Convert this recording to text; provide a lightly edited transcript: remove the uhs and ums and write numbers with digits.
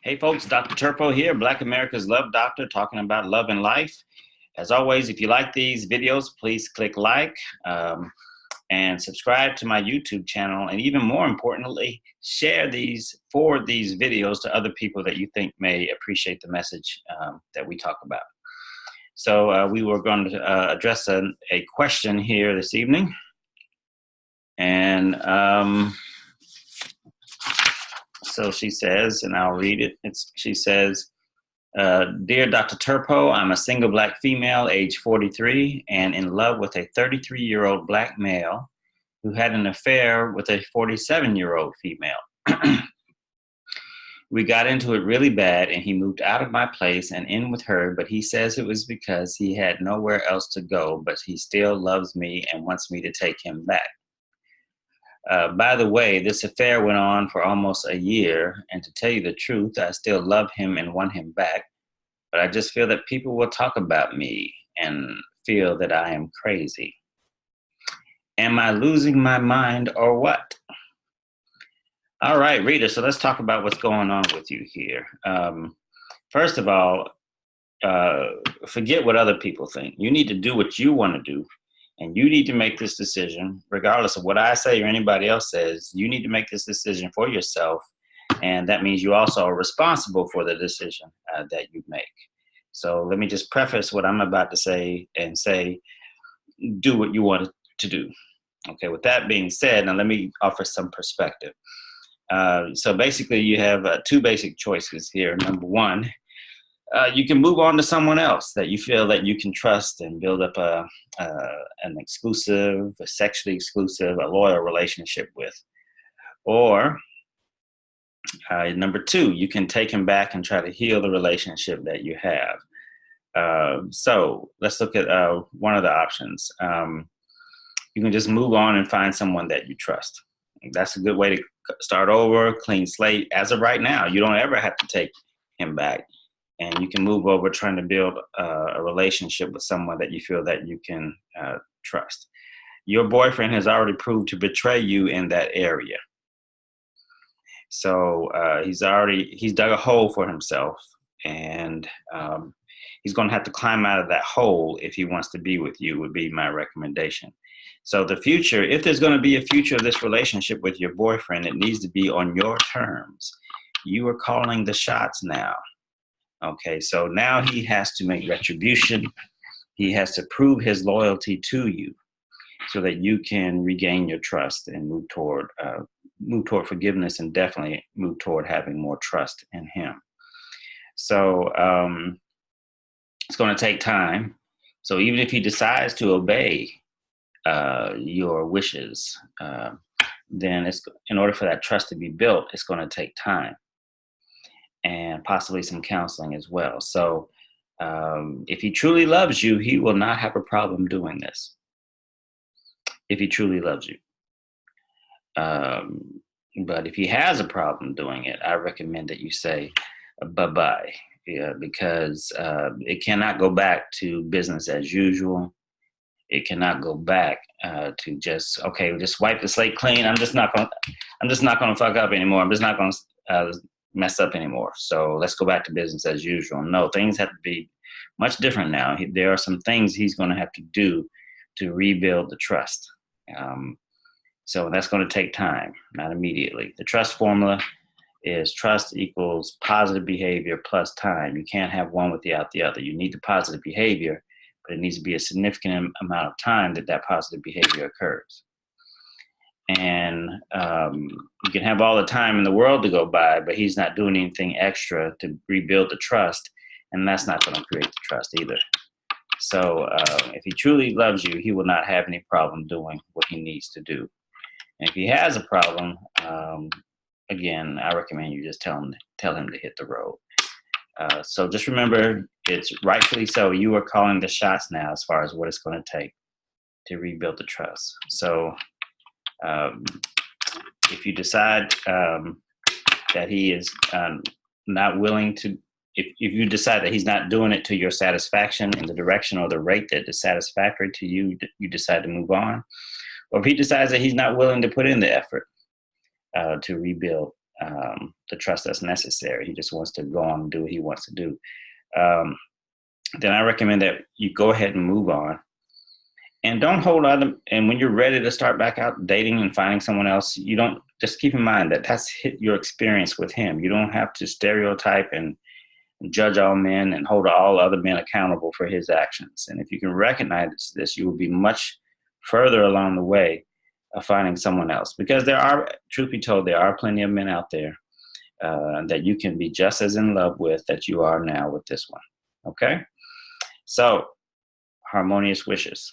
Hey folks, Dr. Turpeau here, Black America's Love Doctor, talking about love and life. As always, if you like these videos, please click like and subscribe to my YouTube channel. And even more importantly, forward these videos to other people that you think may appreciate the message that we talk about. So we were going to address a question here this evening. And so she says, and I'll read it. She says, Dear Dr. Turpeau, I'm a single Black female, age 43, and in love with a 33-year-old Black male who had an affair with a 47-year-old female. We got into it really bad, and he moved out of my place and in with her, but he says it was because he had nowhere else to go, but he still loves me and wants me to take him back. By the way, this affair went on for almost a year, and to tell you the truth, I still love him and want him back, but I just feel that people will talk about me and feel that I am crazy. Am I losing my mind or what? All right, Rita, so let's talk about what's going on with you here. First of all, forget what other people think. You need to do what you want to do. And you need to make this decision, regardless of what I say or anybody else says. You need to make this decision for yourself. And that means you also are responsible for the decision that you make. So let me just preface what I'm about to say and say, do what you want to do. Okay, with that being said, now let me offer some perspective. So basically you have two basic choices here. Number one, you can move on to someone else that you feel that you can trust and build up an exclusive, a sexually exclusive, a loyal relationship with. Or number two, you can take him back and try to heal the relationship that you have. So let's look at one of the options. You can just move on and find someone that you trust. That's a good way to start over, clean slate. As of right now, you don't ever have to take him back. And you can move over trying to build a relationship with someone that you feel that you can trust. Your boyfriend has already proved to betray you in that area. So he's dug a hole for himself, and he's going to have to climb out of that hole if he wants to be with you, would be my recommendation. So the future, if there's going to be a future of this relationship with your boyfriend, it needs to be on your terms. You are calling the shots now. Okay, so now he has to make retribution. He has to prove his loyalty to you so that you can regain your trust and move toward forgiveness, and definitely move toward having more trust in him. So it's going to take time. So even if he decides to obey your wishes, then in order for that trust to be built, it's going to take time. And possibly some counseling as well. So if he truly loves you, he will not have a problem doing this. If he truly loves you. But if he has a problem doing it, I recommend that you say bye-bye. Yeah, because it cannot go back to business as usual. It cannot go back to just wipe the slate clean. I'm just not gonna fuck up anymore. I'm just not gonna mess up anymore. So let's go back to business as usual. No, things have to be much different now. There are some things he's going to have to do to rebuild the trust. So that's going to take time, not immediately. The trust formula is trust equals positive behavior plus time. You can't have one without the other. You need the positive behavior, but it needs to be a significant amount of time that positive behavior occurs. And you can have all the time in the world to go by, but he's not doing anything extra to rebuild the trust, and that's not going to create the trust either. So if he truly loves you, he will not have any problem doing what he needs to do. And if he has a problem, again, I recommend you just tell him to hit the road. So just remember, it's rightfully so. You are calling the shots now as far as what it's going to take to rebuild the trust. So if you decide that he is not willing to, if you decide that he's not doing it to your satisfaction in the direction or the rate that is satisfactory to you, you decide to move on. Or if he decides that he's not willing to put in the effort to rebuild the trust that's necessary. He just wants to go on and do what he wants to do. Then I recommend that you go ahead and move on. And don't hold on. And when you're ready to start back out dating and finding someone else, you don't, just keep in mind that that's your experience with him. You don't have to stereotype and judge all men and hold all other men accountable for his actions. And if you can recognize this, you will be much further along the way of finding someone else. Because there are, truth be told, there are plenty of men out there that you can be just as in love with that you are now with this one. Okay? So, harmonious wishes.